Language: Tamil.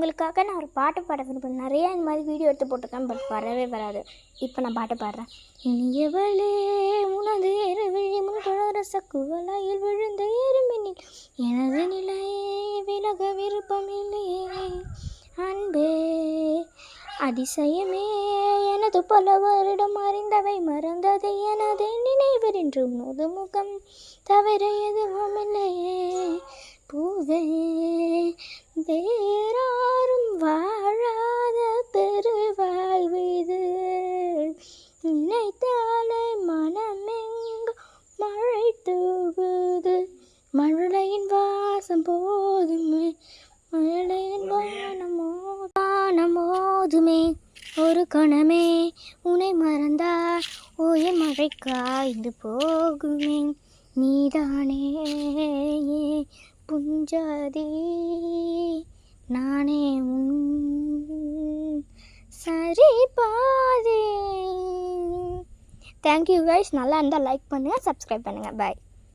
உங்களுக்காக நான் ஒரு பாட்டு பாட விரும்புகிறேன். நிறையா இந்த மாதிரி வீடியோ எடுத்து போட்டிருக்கேன், பட் வரவே வராது. இப்போ நான் பாட்டு பாடுறேன். இனியவளே உனது எருவிழி முன்கொழ சக்குவலையில் விழுந்த எறும்பினில் எனது நிலையே விலக விருப்பமில்லையே. அன்பே அதிசயமே எனது பல வருடம் அறிந்தவை மறந்தது எனது நினைவென்று உனது முகம் தவிர எதுவும் இல்லையே. பூவே வேறாரும் வாழாத பெருவாழ்வு இது, நினைத்தாலே மனமெங்கு மழை தூவுது. மழலையின் வாசம் போதுமே, மழலையின் வானமோதுமே. ஒரு கணமே உன்னை மறந்தால் ஓய மழை காய்ந்து போகுமே. நீதானே புஞ்சதி நானே சரி பாதி. Thank you guys. நல்லா இருந்தால் லைக் பண்ணுங்கள், சப்ஸ்கிரைப் பண்ணுங்கள். பாய்.